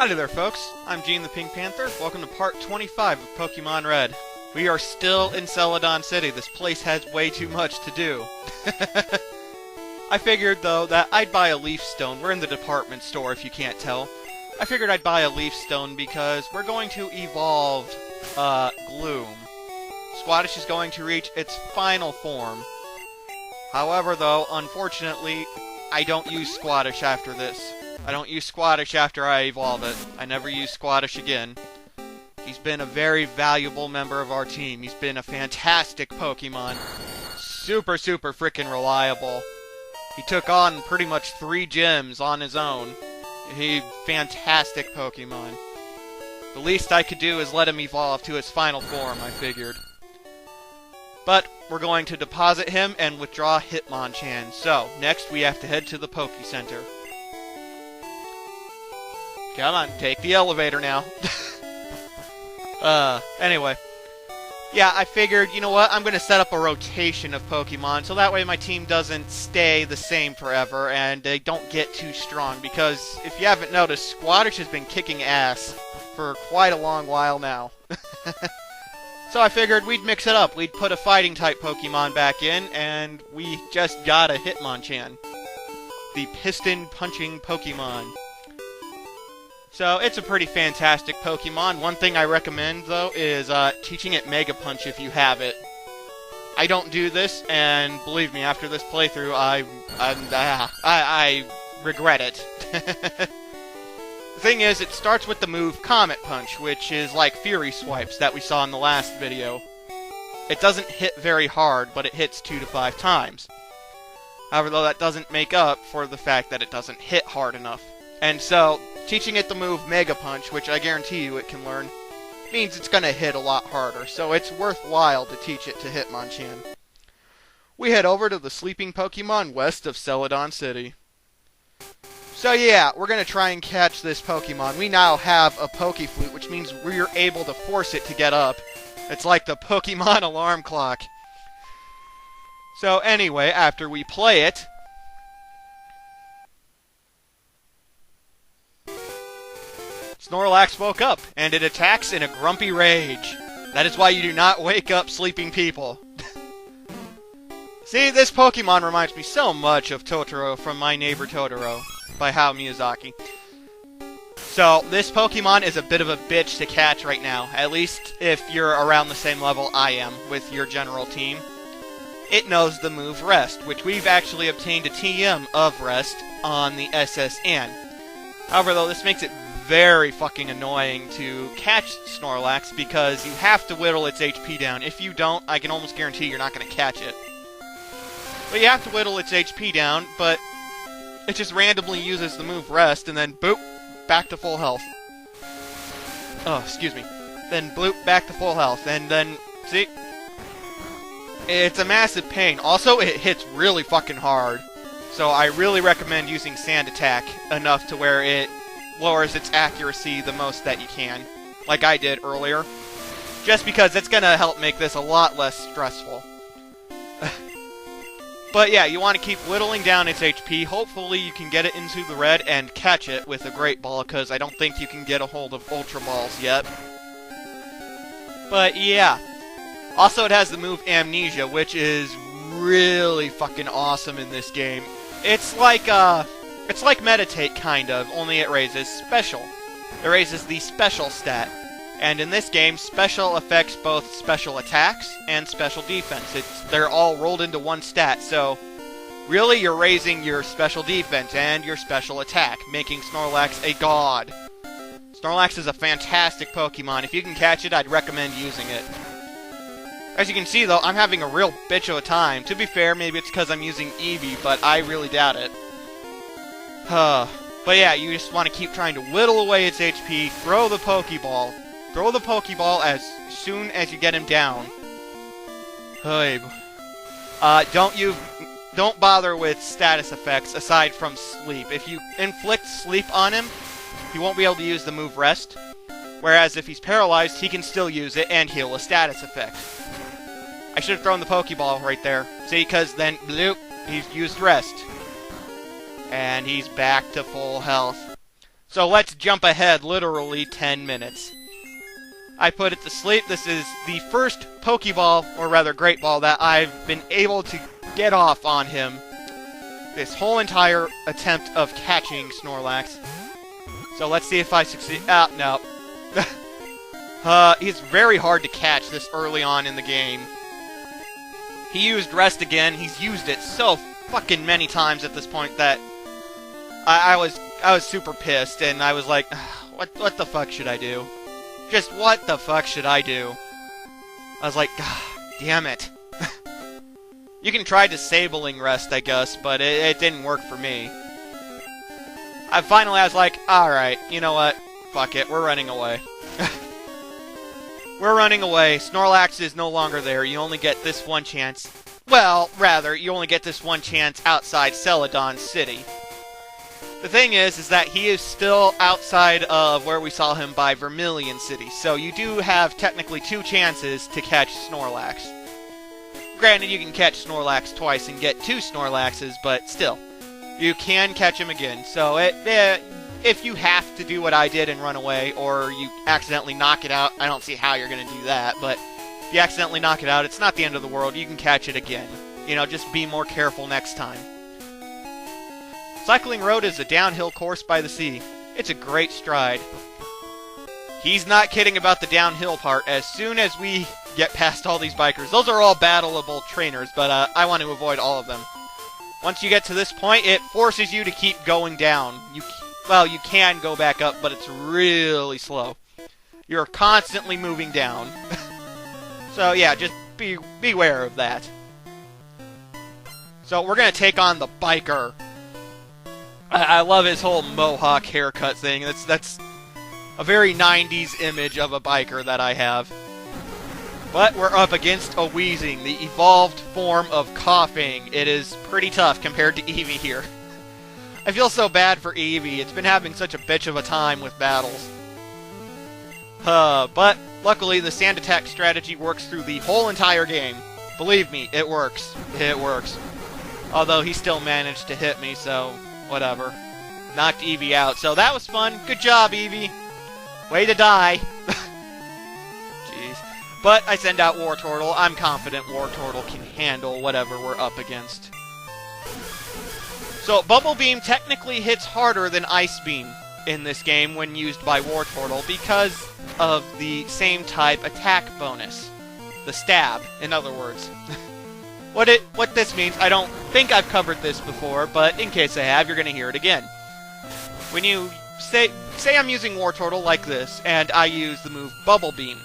Howdy there, folks. I'm Gene the Pink Panther. Welcome to part 25 of Pokemon Red. We are still in Celadon City. This place has way too much to do. I figured, though, that I'd buy a leaf stone. We're in the department store, if you can't tell. I figured I'd buy a leaf stone because we're going to evolve Gloom. Squaddish is going to reach its final form. However, though, unfortunately, I don't use Squaddish after this. I don't use Squaddish after I evolve it. I never use Squaddish again. He's been a very valuable member of our team. He's been a fantastic Pokemon. Super freaking reliable. He took on pretty much 3 gyms on his own. Fantastic Pokemon. The least I could do is let him evolve to his final form, I figured. But we're going to deposit him and withdraw Hitmonchan. So, next we have to head to the Poke Center. Come on, take the elevator now. Anyway. Yeah, I figured, you know what, I'm going to set up a rotation of Pokemon, so that way my team doesn't stay the same forever, and they don't get too strong, because if you haven't noticed, Squaddish has been kicking ass for quite a long while now. So I figured we'd mix it up. We'd put a fighting-type Pokemon back in, and we just got a Hitmonchan. The piston-punching Pokemon. So, it's a pretty fantastic Pokemon. One thing I recommend, though, is teaching it Mega Punch if you have it. I don't do this, and believe me, after this playthrough, I regret it. The thing is, it starts with the move Comet Punch, which is like Fury Swipes that we saw in the last video. It doesn't hit very hard, but it hits 2 to 5 times. However, though, that doesn't make up for the fact that it doesn't hit hard enough. And so, teaching it the move Mega Punch, which I guarantee you it can learn, means it's going to hit a lot harder, so it's worthwhile to teach it to Hitmonchan. We head over to the sleeping Pokemon west of Celadon City. So yeah, we're going to try and catch this Pokemon. We now have a Pokeflute, which means we're able to force it to get up. It's like the Pokemon alarm clock. So anyway, after we play it, Snorlax woke up, and it attacks in a grumpy rage. That is why you do not wake up sleeping people. See, this Pokemon reminds me so much of Totoro from My Neighbor Totoro, by Hayao Miyazaki. So, this Pokemon is a bit of a bitch to catch right now, at least if you're around the same level I am with your general team. It knows the move Rest, which we've actually obtained a TM of Rest on the SSN. However, though, this makes it very fucking annoying to catch Snorlax because you have to whittle its HP down. If you don't, I can almost guarantee you're not going to catch it. But you have to whittle its HP down, but it just randomly uses the move Rest, and then boop, back to full health. Oh, excuse me. Then bloop, back to full health, and then, see? It's a massive pain. Also, it hits really fucking hard. So I really recommend using Sand Attack enough to where it lowers its accuracy the most that you can, like I did earlier, just because it's gonna help make this a lot less stressful. But yeah, you want to keep whittling down its HP. Hopefully you can get it into the red and catch it with a Great Ball, because I don't think you can get a hold of Ultra Balls yet. But yeah. Also, it has the move Amnesia, which is really fucking awesome in this game. It's like Meditate, kind of, only it raises Special. It raises the Special stat. And in this game, Special affects both Special attacks and Special defense. They're all rolled into one stat, so really you're raising your Special defense and your Special attack, making Snorlax a god. Snorlax is a fantastic Pokemon. If you can catch it, I'd recommend using it. As you can see, though, I'm having a real bitch of a time. To be fair, maybe it's because I'm using Eevee, but I really doubt it. But yeah, you just want to keep trying to whittle away its HP, throw the Pokeball. Throw the Pokeball as soon as you get him down. Don't bother with status effects aside from sleep. If you inflict sleep on him, he won't be able to use the move Rest. Whereas if he's paralyzed, he can still use it and heal a status effect. I should have thrown the Pokeball right there. See, because then, bloop, he's used Rest. And he's back to full health. So let's jump ahead literally 10 minutes. I put it to sleep. This is the first Pokeball, or rather Great Ball, that I've been able to get off on him this whole entire attempt of catching Snorlax. So let's see if I succeed. No. He's very hard to catch this early on in the game. He used Rest again. He's used it so fucking many times at this point that I was super pissed, and I was like, what the fuck should I do? Just what the fuck should I do? I was like, God damn it. You can try disabling Rest, I guess, but it didn't work for me. I was like, alright, you know what? Fuck it, we're running away. We're running away. Snorlax is no longer there. You only get this one chance. Well, rather, you only get this one chance outside Celadon City. The thing is that he is still outside of where we saw him by Vermilion City, so you do have technically 2 chances to catch Snorlax. Granted, you can catch Snorlax twice and get 2 Snorlaxes, but still, you can catch him again. So if you have to do what I did and run away, or you accidentally knock it out, I don't see how you're going to do that, but if you accidentally knock it out, it's not the end of the world. You can catch it again. You know, just be more careful next time. Cycling Road is a downhill course by the sea. It's a great stride. He's not kidding about the downhill part. As soon as we get past all these bikers, those are all battleable trainers, but I want to avoid all of them. Once you get to this point, it forces you to keep going down. Well, you can go back up, but it's really slow. You're constantly moving down. So yeah, just beware of that. So we're going to take on the biker. I love his whole mohawk haircut thing. That's a very 90s image of a biker that I have. But we're up against a Wheezing, the evolved form of coughing. It is pretty tough compared to Eevee here. I feel so bad for Eevee. It's been having such a bitch of a time with battles. But luckily the sand attack strategy works through the whole entire game. Believe me, it works. It works. Although he still managed to hit me, so whatever. Knocked Eevee out. So that was fun. Good job, Eevee. Way to die. Jeez. But I send out Wartortle. I'm confident Wartortle can handle whatever we're up against. So Bubble Beam technically hits harder than Ice Beam in this game when used by Wartortle because of the same type attack bonus. The stab, in other words. What this means, I don't think I've covered this before, but in case I have, you're going to hear it again. When you say I'm using Wartortle like this, and I use the move Bubble Beam,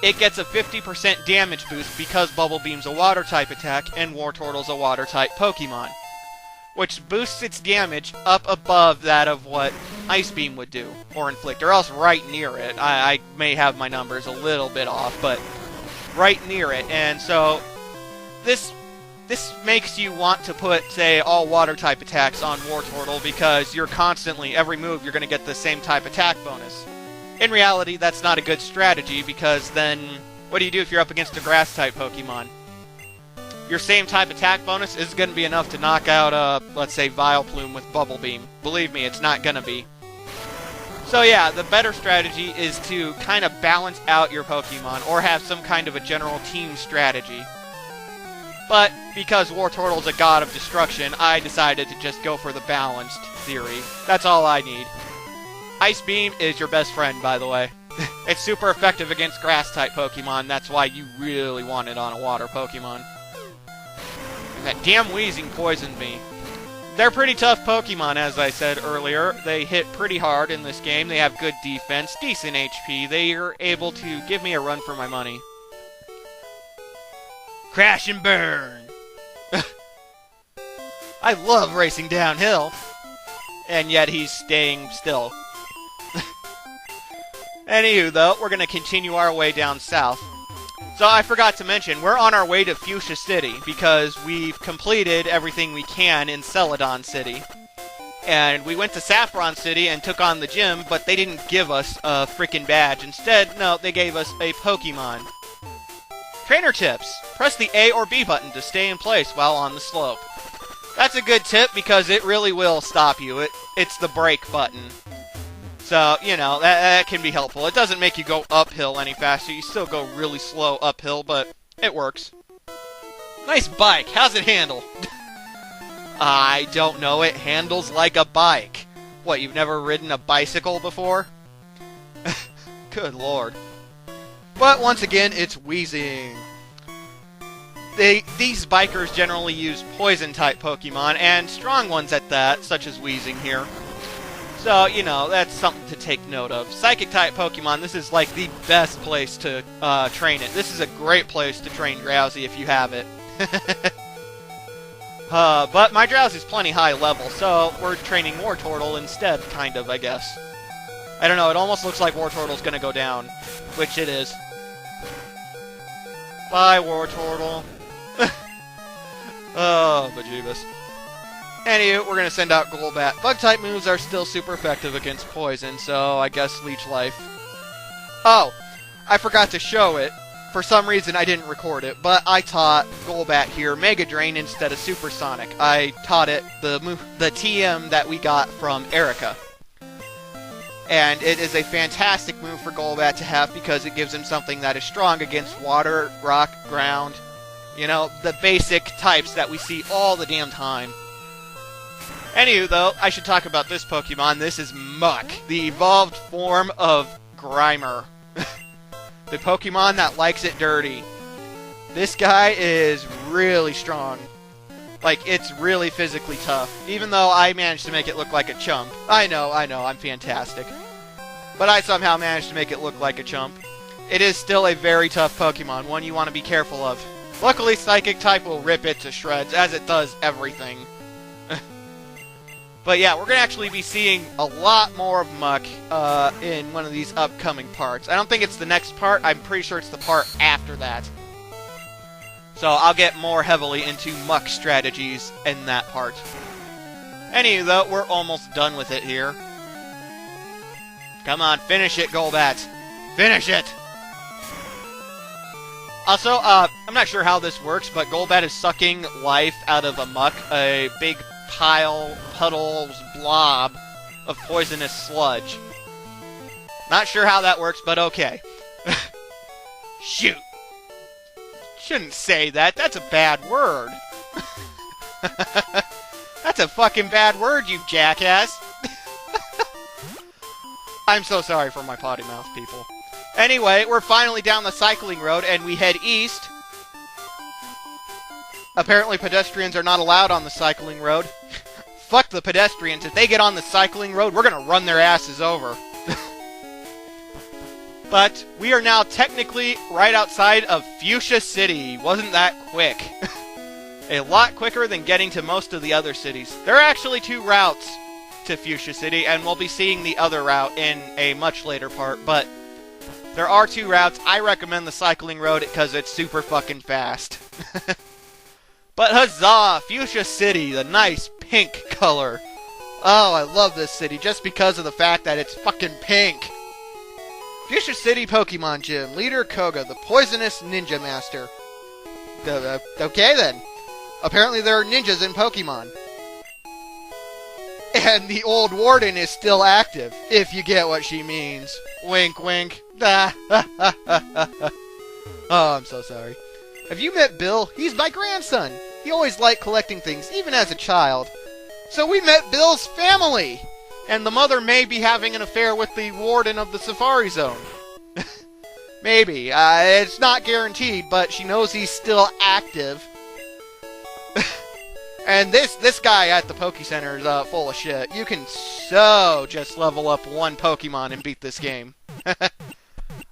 it gets a 50% damage boost because Bubble Beam's a Water-type attack and Wartortle's a Water-type Pokemon, which boosts its damage up above that of what Ice Beam would do, or inflict, or else right near it. I may have my numbers a little bit off, but right near it, and so this makes you want to put, say, all Water-type attacks on Wartortle because you're constantly, every move, you're going to get the same type attack bonus. In reality, that's not a good strategy because then, what do you do if you're up against a Grass-type Pokemon? Your same type attack bonus is going to be enough to knock out, let's say, Vileplume with Bubble Beam. Believe me, it's not going to be. So yeah, the better strategy is to kind of balance out your Pokemon or have some kind of a general team strategy. But because Wartortle's a god of destruction, I decided to just go for the balanced theory. That's all I need. Ice Beam is your best friend, by the way. It's super effective against Grass-type Pokemon, that's why you really want it on a Water Pokemon. And that damn Wheezing poisoned me. They're pretty tough Pokemon, as I said earlier. They hit pretty hard in this game. They have good defense, decent HP. They are able to give me a run for my money. Crash and burn! I love racing downhill. And yet he's staying still. Anywho, though, we're going to continue our way down south. So I forgot to mention, we're on our way to Fuchsia City because we've completed everything we can in Celadon City. And we went to Saffron City and took on the gym, but they didn't give us a frickin' badge. Instead, no, they gave us a Pokemon. Trainer tips. Press the A or B button to stay in place while on the slope. That's a good tip because it really will stop you. It's the brake button. So, you know, that can be helpful. It doesn't make you go uphill any faster. You still go really slow uphill, but it works. Nice bike. How's it handle? I don't know. It handles like a bike. What, you've never ridden a bicycle before? Good lord. But once again, it's wheezing. These bikers generally use poison-type Pokemon, and strong ones at that, such as Weezing here. So, you know, that's something to take note of. Psychic-type Pokemon, this is like the best place to train it. This is a great place to train Drowsy if you have it. But my Drowsy's plenty high level, so we're training Wartortle instead, kind of, I guess. I don't know, it almost looks like Wartortle's gonna go down, which it is. Bye, Wartortle. Oh, bejeebus. Anywho, we're gonna send out Golbat. Bug-type moves are still super effective against poison, so I guess Leech Life. Oh, I forgot to show it. For some reason, I didn't record it, but I taught Golbat here Mega Drain instead of Supersonic. I taught it the TM that we got from Erica. And it is a fantastic move for Golbat to have because it gives him something that is strong against water, rock, ground. You know, the basic types that we see all the damn time. Anywho, though, I should talk about this Pokemon. This is Muck, the evolved form of Grimer. The Pokemon that likes it dirty. This guy is really strong. Like, it's really physically tough. Even though I managed to make it look like a chump. I know, I'm fantastic. But I somehow managed to make it look like a chump. It is still a very tough Pokemon, one you want to be careful of. Luckily, Psychic-type will rip it to shreds, as it does everything. But yeah, we're going to actually be seeing a lot more of Muck in one of these upcoming parts. I don't think it's the next part, I'm pretty sure it's the part after that. So I'll get more heavily into Muck strategies in that part. Anywho, though, we're almost done with it here. Come on, finish it, Golbat. Finish it! Also, I'm not sure how this works, but Golbat is sucking life out of a Muck, a big pile, puddles, blob of poisonous sludge. Not sure how that works, but okay. Shoot! Shouldn't say that, that's a bad word. That's a fucking bad word, you jackass. I'm so sorry for my potty mouth, people. Anyway, we're finally down the cycling road, and we head east. Apparently pedestrians are not allowed on the cycling road. Fuck the pedestrians. If they get on the cycling road, we're gonna run their asses over. But we are now technically right outside of Fuchsia City. Wasn't that quick? A lot quicker than getting to most of the other cities. There are actually 2 routes to Fuchsia City, and we'll be seeing the other route in a much later part, but there are 2 routes. I recommend the cycling road because it's super fucking fast. But huzzah! Fuchsia City, the nice pink color. Oh, I love this city just because of the fact that it's fucking pink. Fuchsia City Pokemon Gym. Leader Koga, the poisonous ninja master. Okay then. Apparently there are ninjas in Pokemon. And the old warden is still active, if you get what she means. Wink, wink. Oh, I'm so sorry. Have you met Bill? He's my grandson. He always liked collecting things, even as a child. So we met Bill's family! And the mother may be having an affair with the warden of the Safari Zone. Maybe. It's not guaranteed, but she knows he's still active. And this guy at the Poke Center is full of shit. You can just level up 1 Pokemon and beat this game.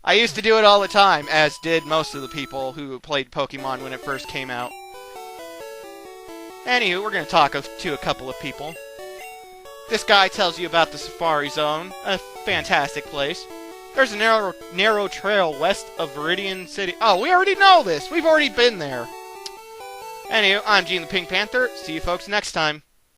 I used to do it all the time, as did most of the people who played Pokemon when it first came out. Anywho, we're going to talk to a couple of people. This guy tells you about the Safari Zone, a fantastic place. There's a narrow trail west of Viridian City. Oh, we already know this! We've already been there! Anywho, I'm Gene the Pink Panther. See you folks next time.